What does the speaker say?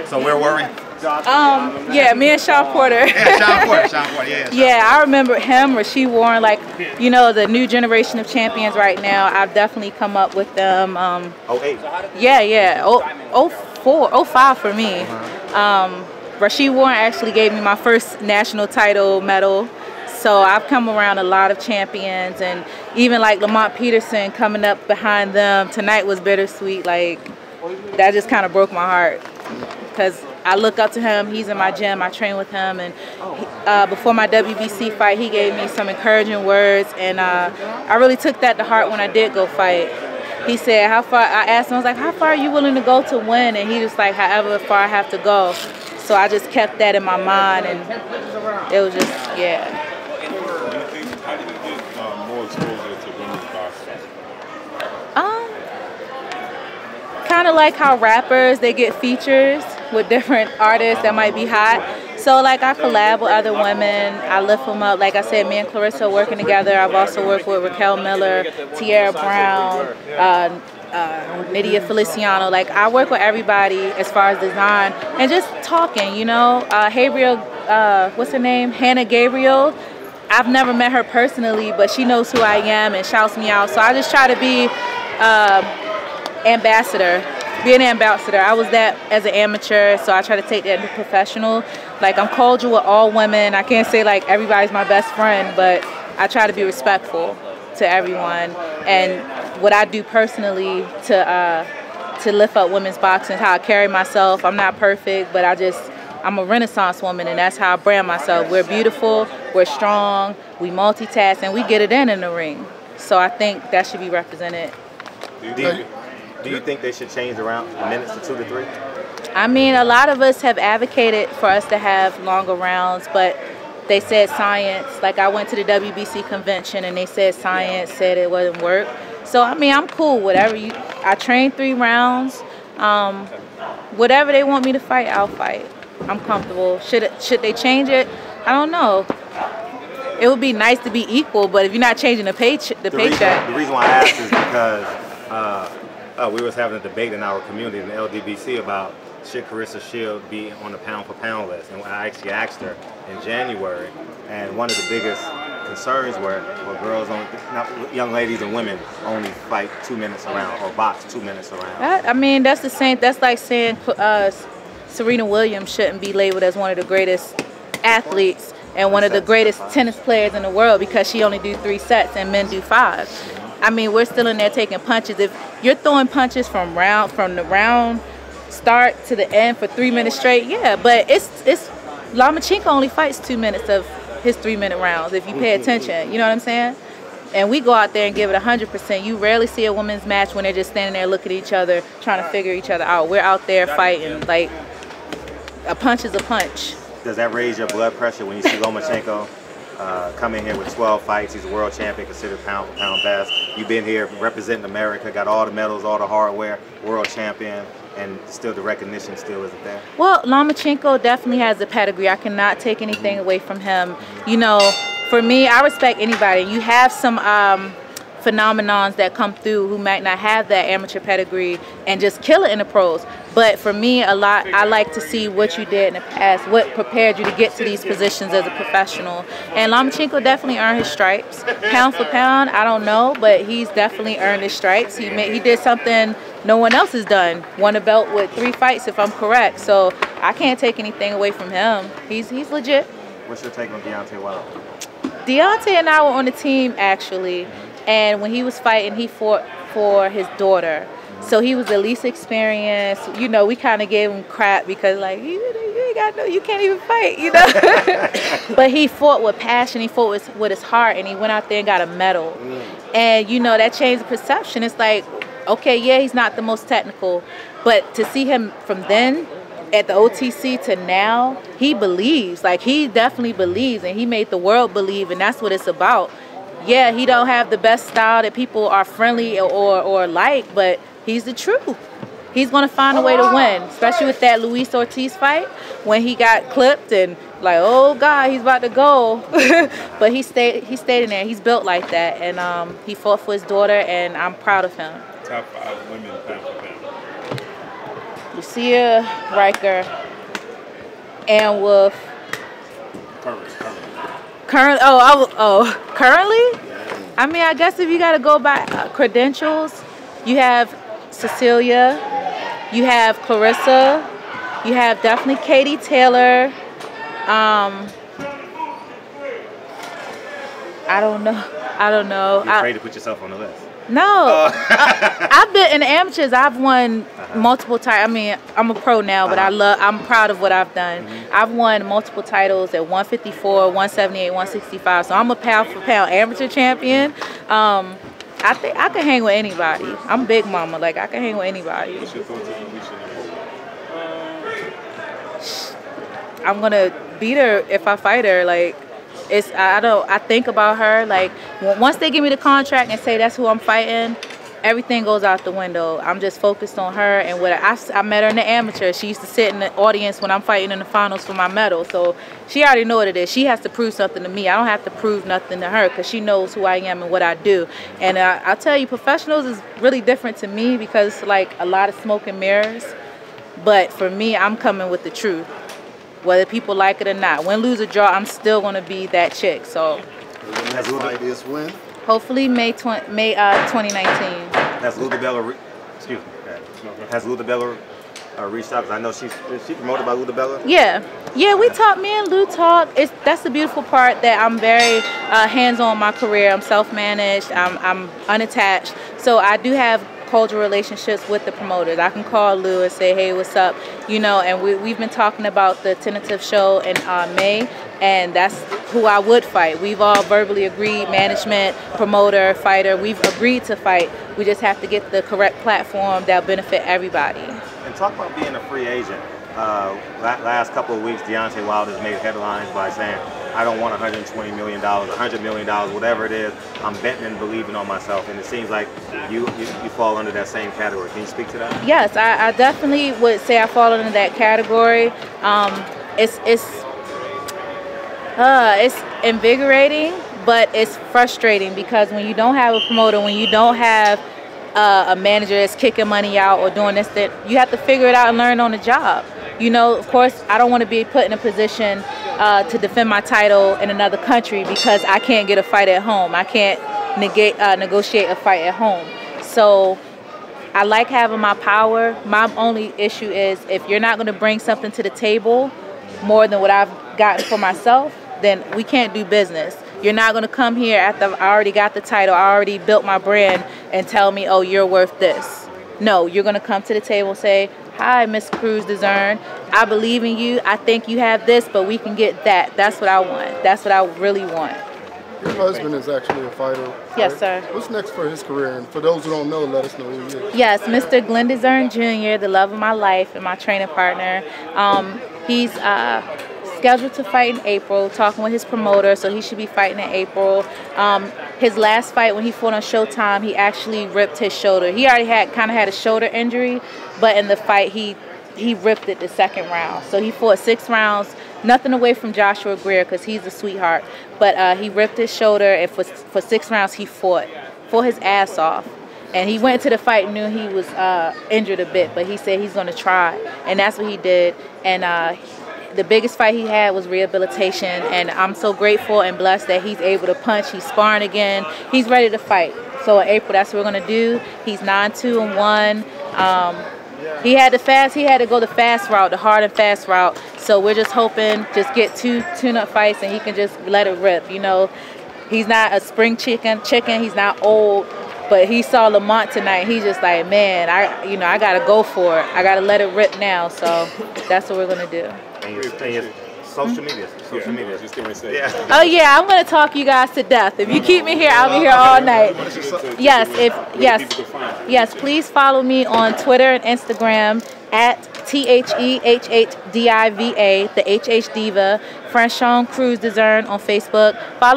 So where were we? Yeah, me and Sean Porter. Yeah, Sean Porter, yeah. Yeah, I remember him, Rasheed Warren, like, you know, the new generation of champions right now. I've definitely come up with them. 08. Yeah. 04, 05 for me. Rasheed Warren actually gave me my first national title medal. So I've come around a lot of champions, and even like Lamont Peterson coming up behind them tonight was bittersweet. Like, that just kind of broke my heart because I look up to him. He's in my gym. I train with him, and before my WBC fight, he gave me some encouraging words, and I really took that to heart when I did go fight. He said, "How far?" I asked him, I was like, "How far are you willing to go to win?" And he was like, "However far I have to go." So I just kept that in my mind, and it was just, yeah. How do you get more exposure to women's boxing? Kind of like how rappers, they get features with different artists that might be hot. So like I collab with other women, I lift them up. Like I said, me and Clarissa are working together. I've also worked with Raquel Miller, Tierra Brown, Nydia Feliciano. Like I work with everybody as far as design and just talking, you know. Gabriel, what's her name? Hannah Gabriel. I've never met her personally, but she knows who I am and shouts me out. So I just try to be be an ambassador. I was that as an amateur, so I try to take that into professional. Like I'm cordial with all women. I can't say like everybody's my best friend, but I try to be respectful to everyone. And what I do personally to lift up women's boxing, how I carry myself. I'm not perfect, but I'm a Renaissance woman, and that's how I brand myself. We're beautiful, we're strong, we multitask, and we get it in the ring. So I think that should be represented. Do you think they should change around the minutes to 2 to 3? I mean, a lot of us have advocated for us to have longer rounds, but they said science. Like I went to the WBC convention, and they said science said it wouldn't work. So I mean, I'm cool. I train 3 rounds. Whatever they want me to fight, I'll fight. I'm comfortable. Should they change it? I don't know. It would be nice to be equal, but if you're not changing the paycheck. The reason why I asked is because we was having a debate in our community in the LDBC about should Carissa Shield be on the pound-for-pound list, and I actually asked her in January, and one of the biggest concerns were girls, young ladies and women only fight 2 minutes around or box 2 minutes around. I mean, that's the same. That's like saying Serena Williams shouldn't be labeled as one of the greatest athletes and one of the greatest tennis players in the world because she only do 3 sets and men do 5. I mean, we're still in there taking punches. If you're throwing punches from the round start to the end for 3 minutes straight, yeah. But it's Lomachenko only fights 2 minutes of his 3-minute rounds if you pay attention. You know what I'm saying? And we go out there and give it 100%. You rarely see a women's match when they're just standing there looking at each other, trying to figure each other out. We're out there fighting. Like, a punch is a punch. Does that raise your blood pressure when you see Lomachenko come in here with 12 fights? He's a world champion, considered pound-for-pound best. You've been here representing America, got all the medals, all the hardware, world champion, and still the recognition still isn't there? Well, Lomachenko definitely has the pedigree. I cannot take anything away from him. You know, for me, I respect anybody. You have some phenomenons that come through who might not have that amateur pedigree and just kill it in the pros. But for me, I like to see what you did in the past, what prepared you to get to these positions as a professional. And Lomachenko definitely earned his stripes. Pound for pound, I don't know, but he's definitely earned his stripes. He did something no one else has done. Won a belt with 3 fights, if I'm correct. So I can't take anything away from him. He's legit. What's your take on Deontay Wilder? Deontay and I were on the team, actually. And when he was fighting, he fought for his daughter. So he was the least experienced. You know, we kind of gave him crap because, like, you can't even fight, you know. But he fought with passion. He fought with his heart, and he went out there and got a medal. And, you know, that changed the perception. It's like, okay, yeah, he's not the most technical. But to see him from then at the OTC to now, he believes. Like, he definitely believes, and he made the world believe, and that's what it's about. Yeah, he don't have the best style that people are friendly or like, but he's the truth. He's going to find a way to win, especially with that Luis Ortiz fight when he got clipped and like, oh, God, he's about to go. But he stayed in there. He's built like that, and he fought for his daughter, and I'm proud of him. Top 5 women pound for pound. Marcia Riker and with currently? I mean, I guess if you got to go by credentials, you have Cecilia, you have Clarissa, you have definitely Katie Taylor. I don't know. You're afraid to put yourself on the list. No, I've been in the amateurs. I've won multiple titles. I mean, I'm a pro now, but I'm proud of what I've done. I've won multiple titles at 154, 178, 165. So I'm a pound for pound amateur champion. I think I can hang with anybody. I'm Big Mama. Like, I can hang with anybody. What's your thoughts on reaching the I'm gonna beat her if I fight her. Like, I think about her. Like, once they give me the contract and say that's who I'm fighting, everything goes out the window. I'm just focused on her and what I met her in the amateur. She used to sit in the audience when I'm fighting in the finals for my medal. So she already know what it is. She has to prove something to me. I don't have to prove nothing to her because she knows who I am and what I do. And I'll tell you, professionals is really different to me because it's like a lot of smoke and mirrors. But for me, I'm coming with the truth, whether people like it or not. Win, lose, or draw, I'm still going to be that chick. So Next fight is when? hopefully May 2019. Has Lou DiBella, has Lou DiBella reached out? Because I know she's promoted by Lou DiBella. Yeah, we talk. Me and Lou talk. That's the beautiful part, that I'm very hands-on in my career. I'm self-managed. I'm unattached. So I do have cordial relationships with the promoters. I can call Lou and say, hey, what's up? You know, and we've been talking about the tentative show in May, and that's who I would fight. We've all verbally agreed, management, promoter, fighter. We've agreed to fight. We just have to get the correct platform that'll benefit everybody. And talk about being a free agent. Last couple of weeks, Deontay Wilder's made headlines by saying, I don't want $120 million, $100 million, whatever it is. I'm betting and believing on myself. And it seems like you fall under that same category. Can you speak to that? Yes, I definitely would say I fall under that category. It's invigorating, but it's frustrating because when you don't have a promoter, when you don't have a manager that's kicking money out or doing this, that you have to figure it out and learn on the job. You know, of course, I don't want to be put in a position to defend my title in another country because I can't get a fight at home. I can't negotiate a fight at home. So I like having my power. My only issue is if you're not going to bring something to the table more than what I've gotten for myself, then we can't do business. You're not going to come here after I already got the title, I already built my brand, and tell me, oh, you're worth this. No, you're going to come to the table and say, hi, Miss Crews Dezurn. I believe in you. I think you have this, but we can get that. That's what I want. That's what I really want. Your husband is actually a fighter. Right? Yes, sir. What's next for his career? And for those who don't know, let us know who he is. Yes, Mr. Glenn Dezurn Jr., the love of my life and my training partner. He's scheduled to fight in April, talking with his promoter, so he should be fighting in April. His last fight when he fought on Showtime, he actually ripped his shoulder. He already kind of had a shoulder injury, but in the fight he ripped it the second round. So he fought 6 rounds, nothing away from Joshua Greer because he's a sweetheart, but he ripped his shoulder, and for 6 rounds he fought his ass off. And he went to the fight and knew he was injured a bit, but he said he's going to try, and that's what he did. And the biggest fight he had was rehabilitation, and I'm so grateful and blessed that he's able to punch. He's sparring again. He's ready to fight. So in April, that's what we're gonna do. He's 9-2-1. He had to go the fast route, the hard and fast route. So we're just hoping just get 2 tune-up fights and he can just let it rip. You know, he's not a spring chicken. He's not old. But he saw Lamont tonight. He's just like, man, I gotta go for it. I gotta let it rip now. So that's what we're gonna do. And your social media. Just gonna say. Yeah. Oh yeah, I'm gonna talk you guys to death. If you keep me here, I'll be here all night. Yes. Please follow me on Twitter and Instagram at THEHHDIVA, the HH Diva. Franchon Crews Dezurn on Facebook. Follow